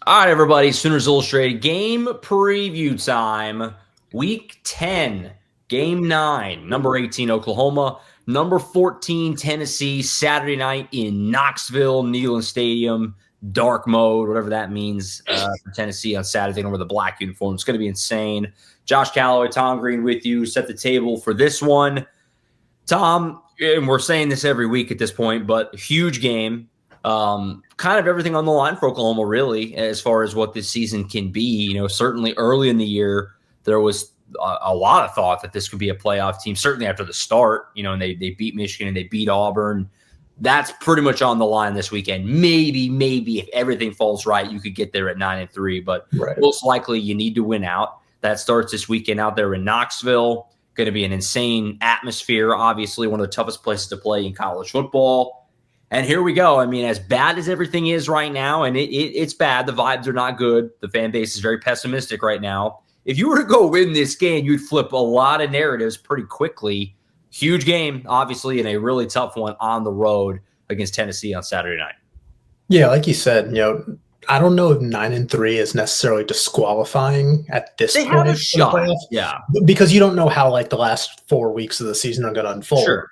All right, everybody. Sooners Illustrated game preview time. Week 10, game 9, number 18, Oklahoma, number 14, Tennessee, Saturday night in Knoxville, Neyland Stadium, dark mode, whatever that means for Tennessee on Saturday over the black uniform. It's going to be insane. Josh Callaway, Tom Green with you. Set the table for this one. Tom, and we're saying this every week at this point, but huge game. Kind of everything on the line for Oklahoma, really, as far as what this season can be. You know, certainly early in the year, there was a lot of thought that this could be a playoff team, certainly after the start, you know, and they beat Michigan and they beat Auburn. That's pretty much on the line this weekend. Maybe if everything falls right, you could get there at 9-3, but most likely you need to win out. That starts this weekend out there in Knoxville. Going to be an insane atmosphere, obviously one of the toughest places to play in college football. And here we go. I mean, as bad as everything is right now, and it's bad, the vibes are not good. The fan base is very pessimistic right now. If you were to go win this game, you'd flip a lot of narratives pretty quickly. Huge game, obviously, and a really tough one on the road against Tennessee on Saturday night. Yeah, like you said, you know, I don't know if 9-3 is necessarily disqualifying at this point. They have a shot, yeah, because you don't know how like the last 4 weeks of the season are going to unfold. Sure.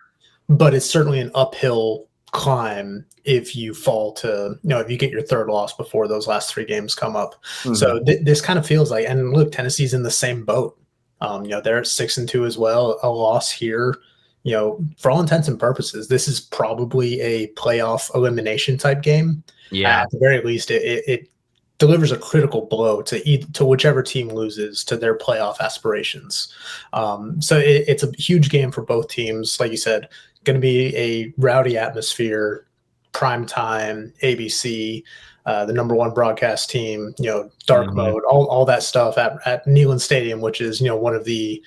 But it's certainly an uphill climb if you fall to, you know, if you get your third loss before those last 3 games come up. Mm-hmm. So this kind of feels like, and look, Tennessee's in the same boat. You know, they're at 6-2 as well. A loss here, you know, for all intents and purposes, this is probably a playoff elimination type game. Yeah, at the very least, it delivers a critical blow to whichever team loses to their playoff aspirations. So it's a huge game for both teams. Like you said, going to be a rowdy atmosphere, prime time, ABC, the number 1 broadcast team, you know, dark mode, all that stuff at Neyland Stadium, which is, you know, one of the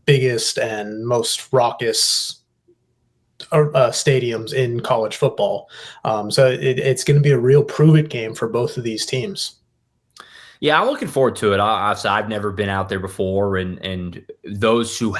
biggest and most raucous stadiums in college football. So it's going to be a real prove-it game for both of these teams. Yeah, I'm looking forward to it. I've never been out there before, and those who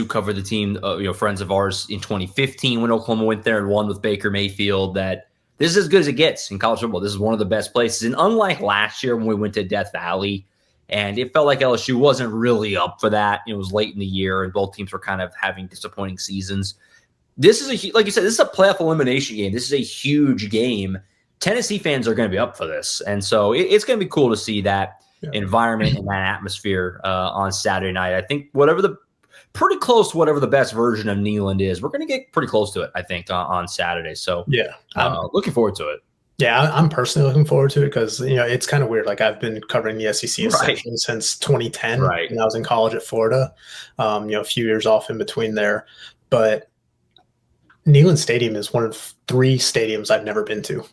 cover the team, you know, friends of ours in 2015 when Oklahoma went there and won with Baker Mayfield, that this is as good as it gets in college football. This is one of the best places. And unlike last year when we went to Death Valley, and it felt like LSU wasn't really up for that. It was late in the year, and both teams were kind of having disappointing seasons. This is like you said, this is a playoff elimination game. This is a huge game. Tennessee fans are going to be up for this. And so it's going to be cool to see that environment and that atmosphere on Saturday night. I think pretty close to whatever the best version of Neyland is, we're going to get pretty close to it, I think, on Saturday. So looking forward to it. Yeah, I'm personally looking forward to it because, you know, it's kind of weird. Like I've been covering the SEC essentially since 2010 when I was in college at Florida, you know, a few years off in between there. But Neyland Stadium is one of 3 stadiums I've never been to.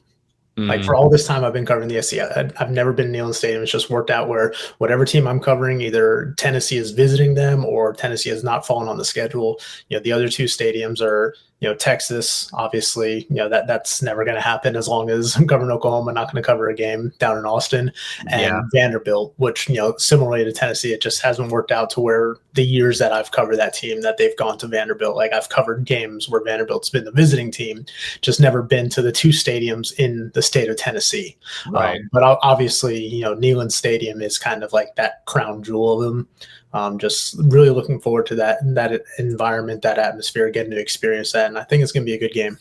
Like for all this time I've been covering the SEC, I've never been to Neyland Stadium. It's just worked out where whatever team I'm covering, either Tennessee is visiting them or Tennessee has not fallen on the schedule. You know, the other 2 stadiums are, you know, Texas, obviously, you know, that's never going to happen as long as I'm covering Oklahoma, not going to cover a game down in Austin, and Vanderbilt, which, you know, similarly to Tennessee, it just hasn't worked out to where the years that I've covered that team that they've gone to Vanderbilt. Like I've covered games where Vanderbilt's been the visiting team, just never been to the 2 stadiums in the state of Tennessee. But obviously, you know, Neyland Stadium is kind of like that crown jewel of them. Just really looking forward to that environment, that atmosphere, getting to experience that. And I think it's going to be a good game.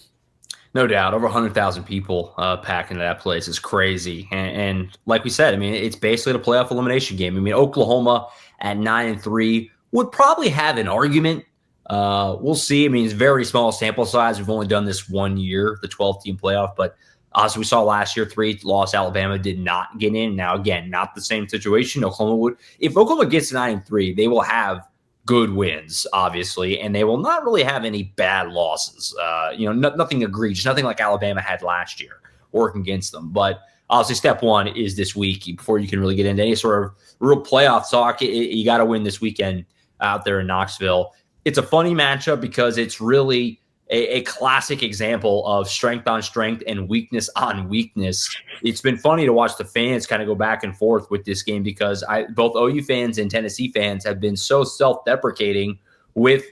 No doubt. Over 100,000 people packed into that place is crazy. And like we said, I mean, it's basically a playoff elimination game. I mean, Oklahoma at 9-3 would probably have an argument. We'll see. I mean, it's very small sample size. We've only done this 1 year, the 12-team playoff. But as we saw last year, 3-loss Alabama did not get in. Now, again, not the same situation. Oklahoma would. If Oklahoma gets 9-3, they will have good wins, obviously, and they will not really have any bad losses. You know, nothing egregious, nothing like Alabama had last year working against them. But obviously, step one is this week before you can really get into any sort of real playoff talk. You got to win this weekend out there in Knoxville. It's a funny matchup because it's really a classic example of strength on strength and weakness on weakness. It's been funny to watch the fans kind of go back and forth with this game because both OU fans and Tennessee fans have been so self-deprecating with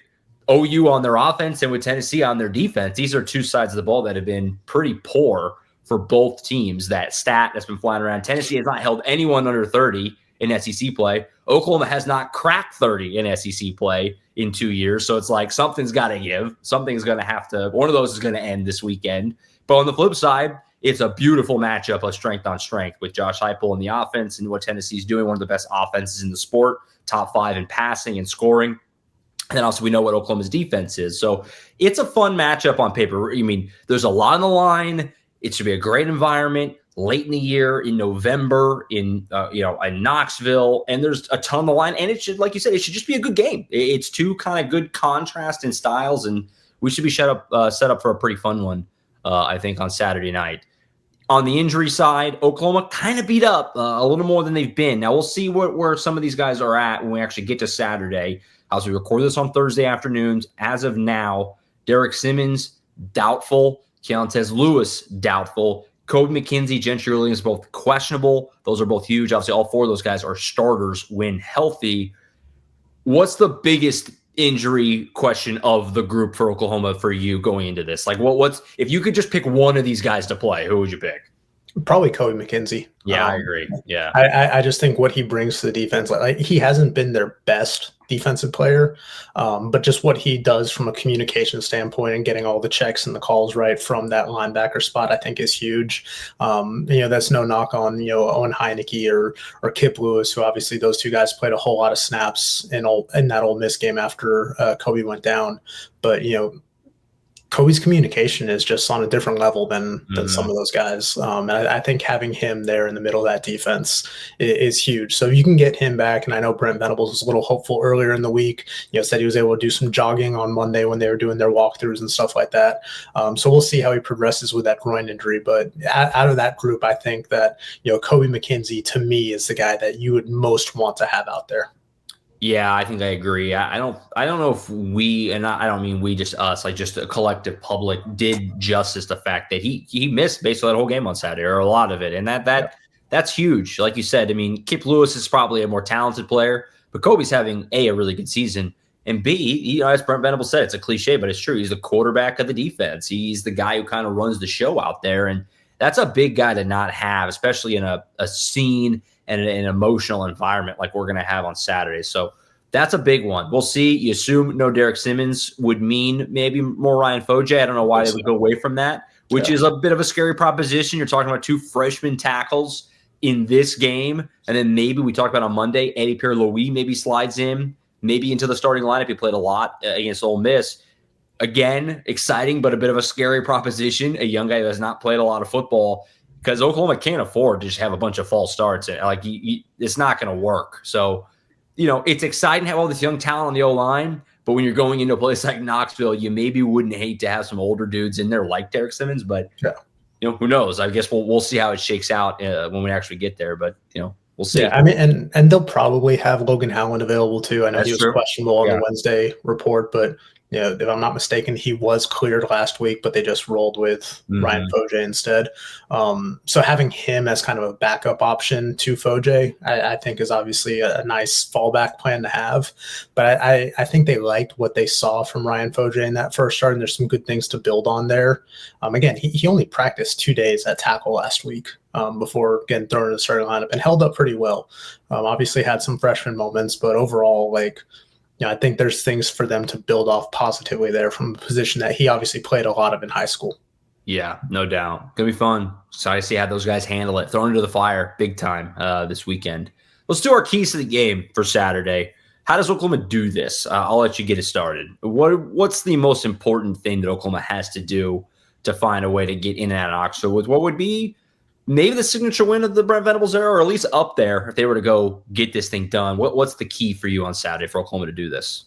OU on their offense and with Tennessee on their defense. These are 2 sides of the ball that have been pretty poor for both teams. That stat that's been flying around. Tennessee has not held anyone under 30 in SEC play. Oklahoma has not cracked 30 in SEC play in 2 years. So it's like something's got to give. Something's going to have to – one of those is going to end this weekend. But on the flip side, it's a beautiful matchup of strength on strength with Josh Heupel in the offense and what Tennessee's doing, one of the best offenses in the sport, top 5 in passing and scoring. And then also we know what Oklahoma's defense is. So it's a fun matchup on paper. I mean, there's a lot on the line. It should be a great environment late in the year in November in Knoxville, and there's a ton on the line. And it should, like you said, it should just be a good game. It's two kind of good contrast in styles, and we should be set up for a pretty fun one, I think, on Saturday night. On the injury side, Oklahoma kind of beat up a little more than they've been. Now we'll see where some of these guys are at when we actually get to Saturday. As we record this on Thursday afternoons, as of now, Derek Simmons, doubtful. Keontez Lewis, doubtful. Kobe McKenzie, Gentry Williams, both questionable. Those are both huge. Obviously, all 4 of those guys are starters when healthy. What's the biggest injury question of the group for Oklahoma for you going into this? Like, what's if you could just pick one of these guys to play, who would you pick? Probably Kobe McKenzie. Yeah, I agree. Yeah, I just think what he brings to the defense, like he hasn't been their best defensive player, but just what he does from a communication standpoint and getting all the checks and the calls right from that linebacker spot, I think is huge. That's no knock on Owen Heineke or Kip Lewis, who obviously those 2 guys played a whole lot of snaps in that Ole Miss game after Kobe went down, but Kobe's communication is just on a different level than some of those guys. And I think having him there in the middle of that defense is huge. So if you can get him back, and I know Brent Venables was a little hopeful earlier in the week, said he was able to do some jogging on Monday when they were doing their walkthroughs and stuff like that. So we'll see how he progresses with that groin injury. But out of that group, I think that, Kobe McKenzie to me is the guy that you would most want to have out there. Yeah, I think I agree. I don't know if we, and I don't mean we, just us, like just a collective public, did justice the fact that he missed basically that whole game on Saturday, or a lot of it, and that's huge. Like you said, I mean, Kip Lewis is probably a more talented player, but Kobe's having a really good season, and B, as Brent Venables said, it's a cliche, but it's true. He's the quarterback of the defense. He's the guy who kind of runs the show out there, and that's a big guy to not have, especially in a scene and an emotional environment like we're going to have on Saturday. So that's a big one. We'll see. You assume no Derek Simmons would mean maybe more Ryan Foje. I don't know why they would go away from that, which is a bit of a scary proposition. You're talking about 2 freshman tackles in this game. And then maybe we talked about on Monday, Eddie Pierre-Louis maybe slides in, maybe into the starting lineup. He played a lot against Ole Miss. Again, exciting, but a bit of a scary proposition. A young guy who has not played a lot of football, because Oklahoma can't afford to just have a bunch of false starts. Like it's not going to work. So, it's exciting to have all this young talent on the O-line, but when you're going into a place like Knoxville, you maybe wouldn't hate to have some older dudes in there like Derek Simmons. But who knows? I guess we'll see how it shakes out when we actually get there. But we'll see. Yeah, I mean, and they'll probably have Logan Howland available too. I know he was questionable on the Wednesday report, but if I'm not mistaken, he was cleared last week, but they just rolled with Ryan Foje instead. So having him as kind of a backup option to Foje, I think is obviously a nice fallback plan to have. But I think they liked what they saw from Ryan Foje in that first start, and there's some good things to build on there. Again, he only practiced 2 days at tackle last week before getting thrown in the starting lineup, and held up pretty well. Obviously had some freshman moments, but overall, I think there's things for them to build off positively there from a position that he obviously played a lot of in high school. Yeah, no doubt. Gonna be fun. Excited to see how those guys handle it. Thrown into the fire big time this weekend. Let's do our keys to the game for Saturday. How does Oklahoma do this? I'll let you get it started. What's the most important thing that Oklahoma has to do to find a way to get in and out of Knoxville with what would be maybe the signature win of the Brent Venables era, or at least up there if they were to go get this thing done? What's the key for you on Saturday for Oklahoma to do this?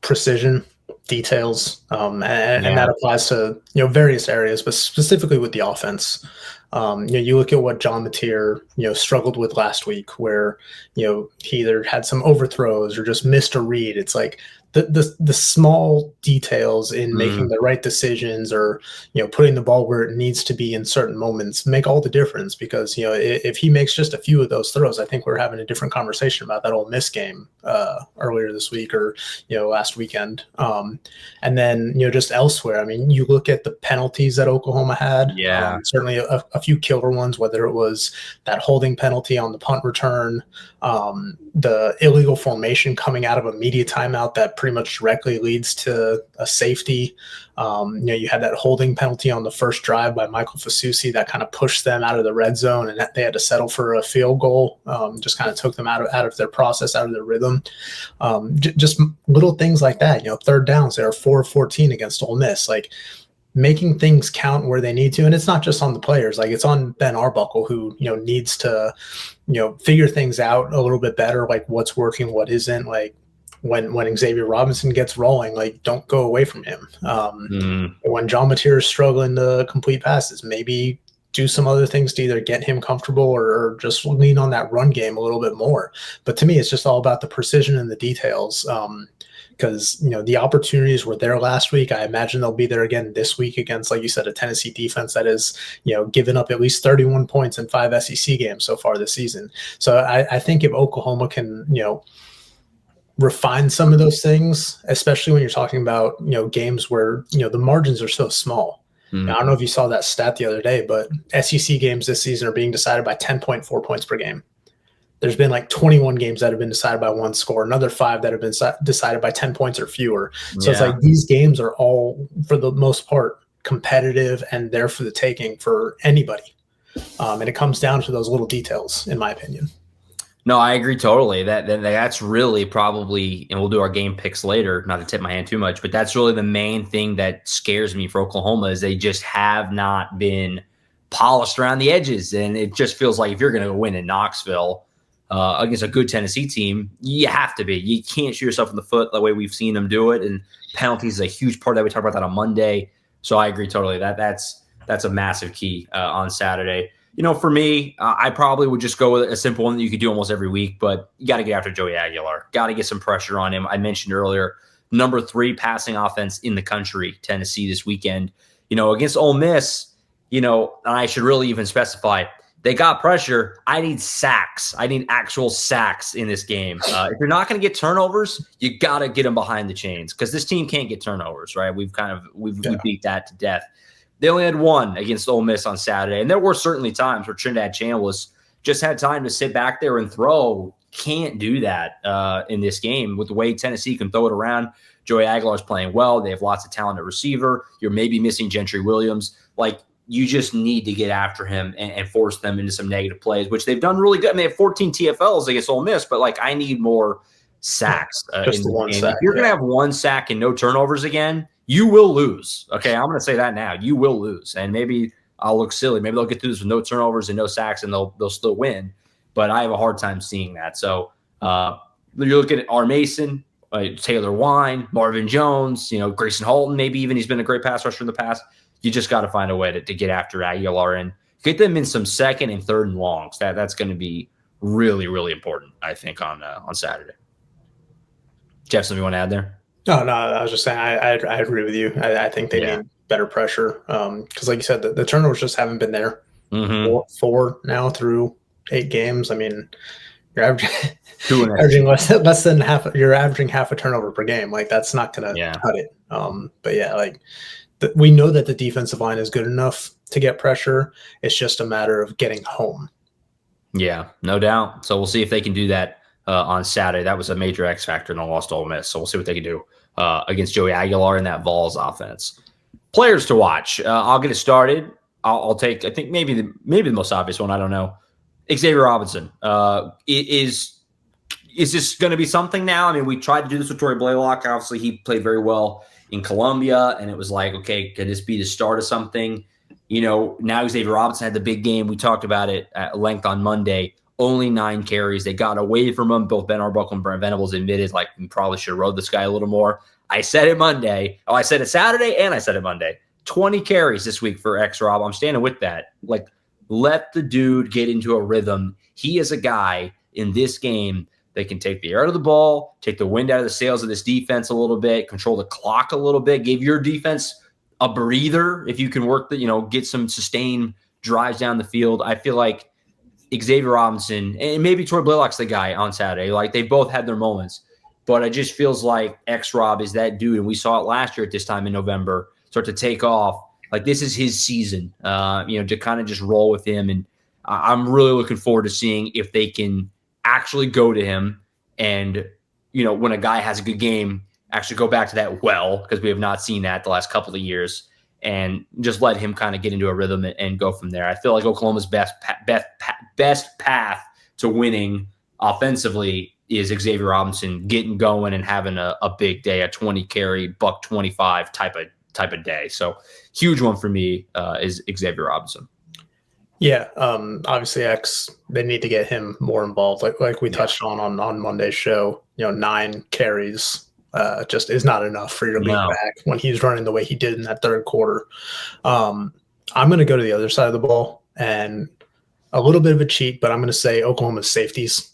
Precision, details, and that applies to various areas, but specifically with the offense. You look at what John Mateer struggled with last week, where he either had some overthrows or just missed a read. It's like the small details in making the right decisions, or putting the ball where it needs to be in certain moments, make all the difference. Because if he makes just a few of those throws, I think we're having a different conversation about that Ole Miss game earlier this week, or last weekend. And then just elsewhere, I mean, you look at the penalties that Oklahoma had. Certainly a few killer ones, whether it was that holding penalty on the punt return, the illegal formation coming out of a media timeout that pretty much directly leads to a safety. You had that holding penalty on the first drive by Michael Fasusi that kind of pushed them out of the red zone, and that they had to settle for a field goal. Just kind of took them out of their process, out of their rhythm. Just little things like that. Third downs, they are 4-14 against Ole Miss. Like, making things count where they need to. And it's not just on the players. Like, it's on Ben Arbuckle, who, needs to, figure things out a little bit better, like what's working, what isn't. Like, when Xavier Robinson gets rolling, like, don't go away from him. When John Mateer is struggling to complete passes, maybe do some other things to either get him comfortable or just lean on that run game a little bit more. But to me, it's just all about the precision and the details. Because, the opportunities were there last week. I imagine they'll be there again this week against, like you said, a Tennessee defense that is, given up at least 31 points in 5 SEC games so far this season. So I think if Oklahoma can, refine some of those things, especially when you're talking about, games where, the margins are so small. I don't know if you saw that stat the other day, but SEC games this season are being decided by 10.4 points per game. There's been like 21 games that have been decided by one score, another 5 that have been decided by 10 points or fewer. So it's like these games are all, for the most part, competitive and there for the taking for anybody. And it comes down to those little details, in my opinion. No, I agree totally. That's really probably, and we'll do our game picks later, not to tip my hand too much, but that's really the main thing that scares me for Oklahoma, is they just have not been polished around the edges. And it just feels like if you're going to win in Knoxville, against a good Tennessee team, you have to be. You can't shoot yourself in the foot the way we've seen them do it, and penalties is a huge part of that. We talked about that on Monday, so I agree totally. That's a massive key on Saturday. For me, I probably would just go with a simple one that you could do almost every week, but you got to get after Joey Aguilar. Got to get some pressure on him. I mentioned earlier, number 3 passing offense in the country, Tennessee this weekend. Against Ole Miss, and I should really even specify, they got pressure. I need sacks. I need actual sacks in this game. If you're not going to get turnovers, you got to get them behind the chains, because this team can't get turnovers, right? We beat that to death. They only had 1 against Ole Miss on Saturday, and there were certainly times where Trinidad Chambliss just had time to sit back there and throw. Can't do that in this game with the way Tennessee can throw it around. Joey Aguilar's playing well. They have lots of talent at receiver. You're maybe missing Gentry Williams. Like, you just need to get after him and force them into some negative plays, which they've done really good. I mean, they have 14 TFLs against Ole Miss, but like, I need more sacks. Just the one sack. If you're going to have 1 sack and no turnovers again, you will lose. Okay, I'm going to say that now. You will lose. And maybe I'll look silly. Maybe they'll get through this with no turnovers and no sacks, and they'll still win. But I have a hard time seeing that. So you're looking at R. Mason, Taylor Wine, Marvin Jones, Grayson Halton, maybe even he's been a great pass rusher in the past. You just got to find a way to get after Aguilar and get them in some 2nd and 3rd and longs. That's going to be really, really important, I think, on Saturday. Jeff, something you want to add there? No, I was just saying I agree with you. I think they need better pressure because, like you said, the turnovers just haven't been there. 4 now through 8 games. I mean, you're averaging less than half. You're averaging half a turnover per game. Like, that's not going to cut it. But yeah, like, we know that the defensive line is good enough to get pressure. It's just a matter of getting home. Yeah, no doubt. So we'll see if they can do that on Saturday. That was a major X factor in the loss to Ole Miss. So we'll see what they can do against Joey Aguilar and that Vols offense. Players to watch. I'll get it started. I'll take, I think maybe the most obvious one. I don't know. Xavier Robinson. Is this going to be something now? I mean, we tried to do this with Torrey Blaylock. Obviously, he played very well in Columbia, and it was like, okay, could this be the start of something? Now Xavier Robinson had the big game. We talked about it at length on Monday. Only 9 carries. They got away from him. Both Ben Arbuckle and Brent Venables admitted, like, we probably should have rode this guy a little more. I said it Monday. I said it Saturday, and I said it Monday. 20 carries this week for X-Rob. I'm standing with that. Like, let the dude get into a rhythm. He is a guy in this game They can take the air out of the ball, take the wind out of the sails of this defense a little bit, control the clock a little bit, give your defense a breather if you can work get some sustained drives down the field. I feel like Xavier Robinson and maybe Troy Blaylock's the guy on Saturday. Like, they both had their moments, but it just feels like X-Rob is that dude. And we saw it last year at this time in November start to take off. Like, this is his season, to kind of just roll with him. And I'm really looking forward to seeing if they can actually go to him and, when a guy has a good game, actually go back to that because we have not seen that the last couple of years, and just let him kind of get into a rhythm and go from there. I feel like Oklahoma's best path to winning offensively is Xavier Robinson getting going and having a big day, a 20 carry, $125 type of day. So huge one for me is Xavier Robinson. Yeah, obviously they need to get him more involved. Like we touched on Monday's show, 9 carries just is not enough for your lead back when he's running the way he did in that third quarter. I'm going to go to the other side of the ball, and a little bit of a cheat, but I'm going to say Oklahoma's safeties.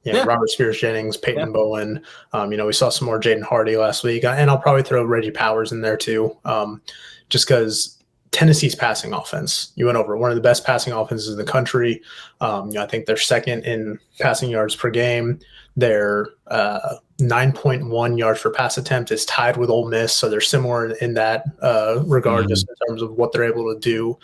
Robert Spears-Jennings, Peyton Bowen. We saw some more Jaden Hardy last week, and I'll probably throw Reggie Powers in there too, just because Tennessee's passing offense. You went over one of the best passing offenses in the country. I think they're second in passing yards per game. They're 9.1 yards per pass attempt is tied with Ole Miss, so they're similar in that regard, just in terms of what they're able to do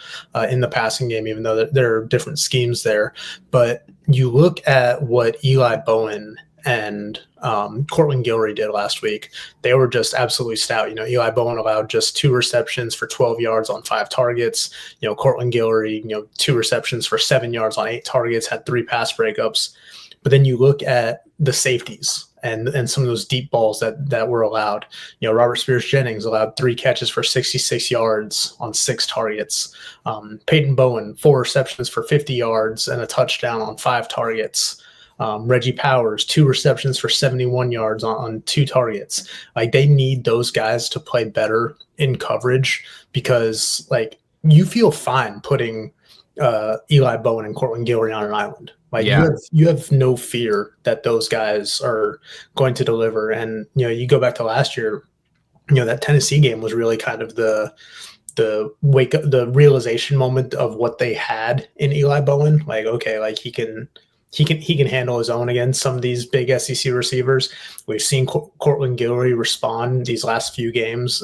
in the passing game, even though there are different schemes there. But you look at what Eli Bowen and Cortland Gilroy did last week. They were just absolutely stout. Eli Bowen allowed just 2 receptions for 12 yards on 5 targets. Cortland Gilroy, 2 receptions for 7 yards on 8 targets, had 3 pass breakups. But then you look at the safeties and some of those deep balls that were allowed. Robert Spears-Jennings allowed 3 catches for 66 yards on 6 targets. Peyton Bowen, 4 receptions for 50 yards and a touchdown on 5 targets. Reggie Powers, 2 receptions for 71 yards on 2 targets. Like, they need those guys to play better in coverage, because you feel fine putting Eli Bowen and Cortland Gilroy on an island. You have no fear that those guys are going to deliver. And you go back to last year, that Tennessee game was really kind of the wake up, the realization moment of what they had in Eli Bowen. He can handle his own against some of these big SEC receivers. We've seen Cortland Gilroy respond these last few games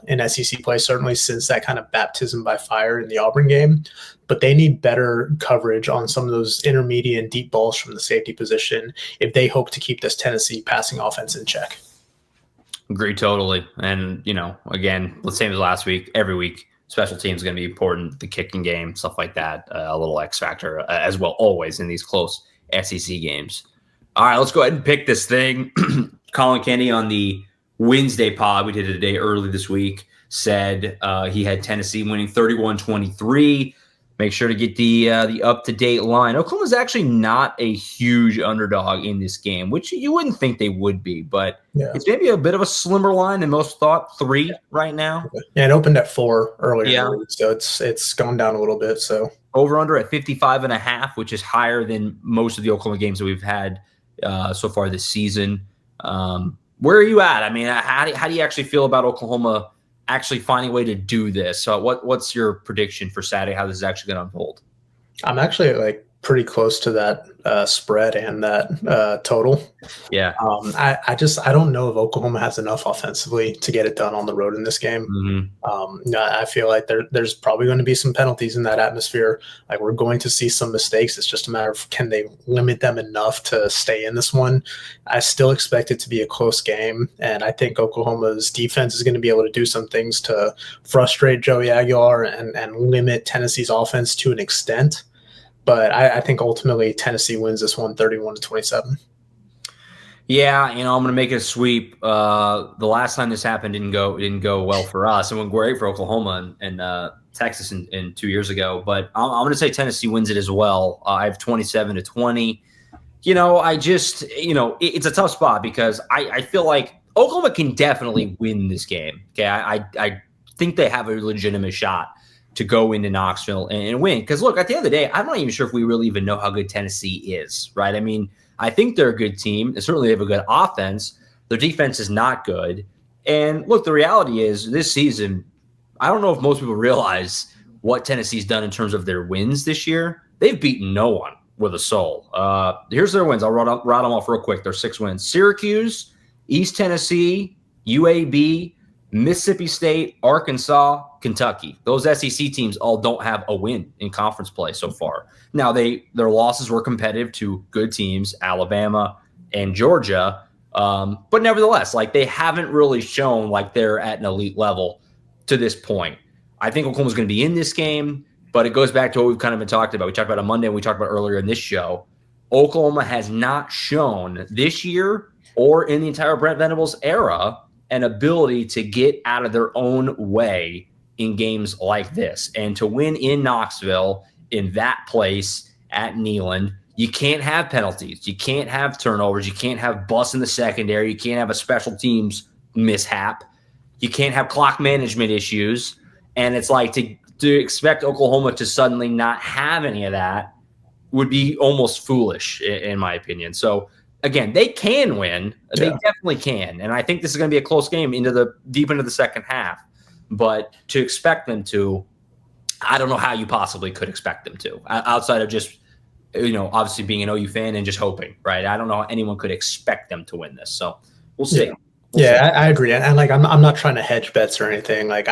in SEC play, certainly since that kind of baptism by fire in the Auburn game. But they need better coverage on some of those intermediate and deep balls from the safety position if they hope to keep this Tennessee passing offense in check. Agree totally. And, again, the same as last week, every week, special teams is going to be important, the kicking game, stuff like that, a little X factor as well, always in these close SEC games. All right, let's go ahead and pick this thing. Colin Kenny on the Wednesday pod, we did it a day early this week, said he had Tennessee winning 31-23. Make sure to get the up-to-date line. Oklahoma's actually not a huge underdog in this game, which you wouldn't think they would be, but it's maybe a bit of a slimmer line than most thought. 3 right now. Yeah, it opened at 4 earlier. Yeah. So it's gone down a little bit. So over-under at 55.5, which is higher than most of the Oklahoma games that we've had so far this season. Where are you at? I mean, how do you actually feel about Oklahoma actually finding a way to do this? So what's your prediction for Saturday, how this is actually going to unfold? I'm actually pretty close to that spread and that total. Yeah. I don't know if Oklahoma has enough offensively to get it done on the road in this game. Mm-hmm. I feel like there's probably going to be some penalties in that atmosphere. Like, we're going to see some mistakes. It's just a matter of, can they limit them enough to stay in this one? I still expect it to be a close game, and I think Oklahoma's defense is going to be able to do some things to frustrate Joey Aguilar and limit Tennessee's offense to an extent. But I think ultimately Tennessee wins this one 31-27. Yeah, I'm going to make it a sweep. The last time this happened didn't go well for us. It went great for Oklahoma and Texas in 2 years ago. But I'm going to say Tennessee wins it as well. I have 27-20. It's a tough spot because I feel like Oklahoma can definitely win this game. Okay, I think they have a legitimate shot. to go into Knoxville and win. Because look, at the end of the day, I'm not even sure if we really even know how good Tennessee is, right? I mean, I think they're a good team. Certainly they have a good offense. Their defense is not good. And look, the reality is this season, I don't know if most people realize what Tennessee's done in terms of their wins this year. They've beaten no one with a soul. Here's their wins. I'll rattle them off real quick. There's 6 wins. Syracuse, East Tennessee, UAB, Mississippi State, Arkansas, Kentucky. Those SEC teams all don't have a win in conference play so far. Now, their losses were competitive to good teams, Alabama and Georgia. But nevertheless, like, they haven't really shown like they're at an elite level to this point. I think Oklahoma's going to be in this game, but it goes back to what we've kind of been talking about. We talked about on Monday and we talked about earlier in this show. Oklahoma has not shown this year or in the entire Brent Venables era an ability to get out of their own way in games like this. And to win in Knoxville, in that place at Neyland, you can't have penalties. You can't have turnovers. You can't have busts in the secondary. You can't have a special teams mishap. You can't have clock management issues. And it's like to expect Oklahoma to suddenly not have any of that would be almost foolish, in my opinion. So, again, they can win. They definitely can. And I think this is going to be a close game deep into the second half. But to expect them to, I don't know how you possibly could expect them to, outside of just, obviously being an OU fan and just hoping, right? I don't know how anyone could expect them to win this. So we'll see. I agree. And like, I'm not trying to hedge bets or anything. Like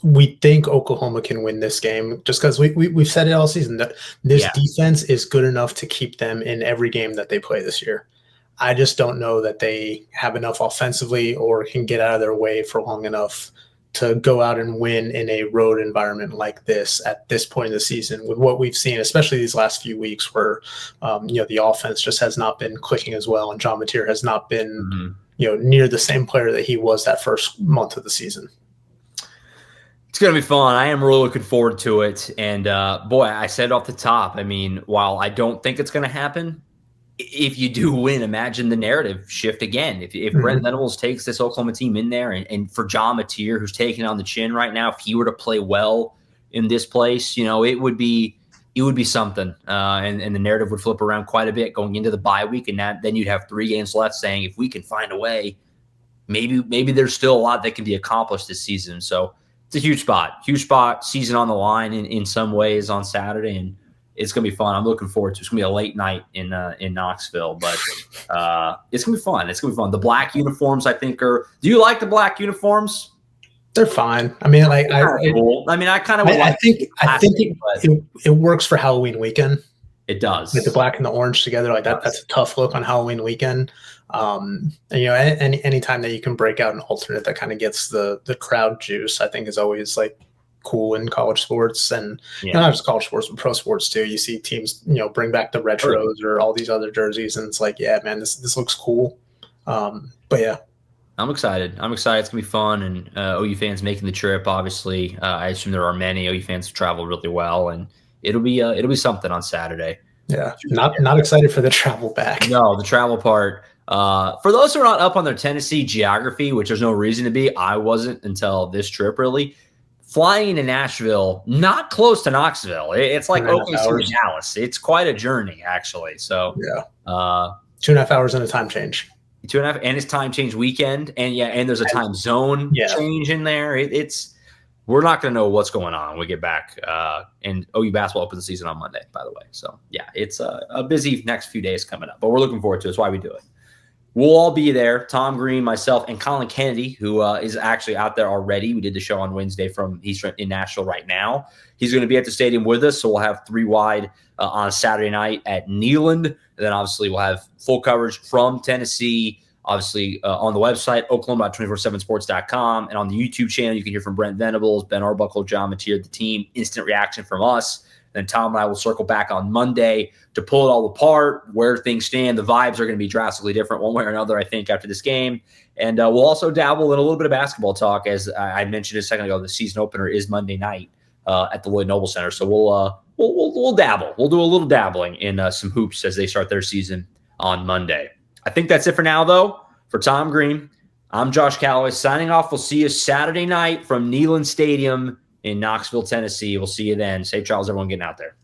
we think Oklahoma can win this game just because we've said it all season that this defense is good enough to keep them in every game that they play this year. I just don't know that they have enough offensively or can get out of their way for long enough to go out and win in a road environment like this at this point in the season with what we've seen, especially these last few weeks where, the offense just has not been clicking as well. And John Mateer has not been, near the same player that he was that first month of the season. It's going to be fun. I am really looking forward to it. And boy, I said off the top, I mean, while I don't think it's going to happen, if you do win, imagine the narrative shift again. If Brent Venables takes this Oklahoma team in there and for John Mateer, who's taking on the chin right now, if he were to play well in this place, it would be something. And the narrative would flip around quite a bit going into the bye week. And then you'd have 3 games left saying, if we can find a way, maybe there's still a lot that can be accomplished this season. So it's a huge spot, season on the line in some ways on Saturday. And it's going to be fun. I'm looking forward to it. It's going to be a late night in Knoxville, but it's going to be fun. It's going to be fun. The black uniforms, I think, do you like the black uniforms? They're fine. I mean, like, cool. I mean, I kind of I think it works for Halloween weekend. It does. With the black and the orange together, like that's a tough look on Halloween weekend. And any time that you can break out an alternate that kind of gets the crowd juice, I think is always like cool in college sports and not just college sports, but pro sports too. You see teams, bring back the retros or all these other jerseys, and it's like, yeah, man, this looks cool. But yeah. I'm excited. It's going to be fun, and OU fans making the trip, obviously. I assume there are many OU fans who travel really well, and it'll be something on Saturday. Yeah, not excited for the travel back. No, the travel part. For those who are not up on their Tennessee geography, which there's no reason to be, I wasn't until this trip really. Flying into Nashville, not close to Knoxville. It's like OKC to Dallas. It's quite a journey, actually. So yeah, 2.5 hours and a time change. 2.5, and it's time change weekend, and there's a time zone change in there. We're not going to know what's going on when we get back. And OU basketball opens the season on Monday, by the way. So yeah, it's a busy next few days coming up, but we're looking forward to it. That's why we do it. We'll all be there. Tom Green, myself, and Colin Kennedy, who is actually out there already. We did the show on Wednesday he's in Nashville right now. He's going to be at the stadium with us, so we'll have 3 wide on Saturday night at Neyland. And then obviously we'll have full coverage from Tennessee, obviously on the website, Oklahoma.247sports.com. And on the YouTube channel, you can hear from Brent Venables, Ben Arbuckle, John Mateer, the team, instant reaction from us. Then Tom and I will circle back on Monday to pull it all apart, where things stand. The vibes are going to be drastically different one way or another, I think, after this game. And we'll also dabble in a little bit of basketball talk. As I mentioned a second ago, the season opener is Monday night at the Lloyd Noble Center. So we'll dabble. We'll do a little dabbling in some hoops as they start their season on Monday. I think that's it for now, though. For Tom Green, I'm Josh Callaway signing off. We'll see you Saturday night from Neyland Stadium in Knoxville, Tennessee. We'll see you then. Safe travels, everyone getting out there.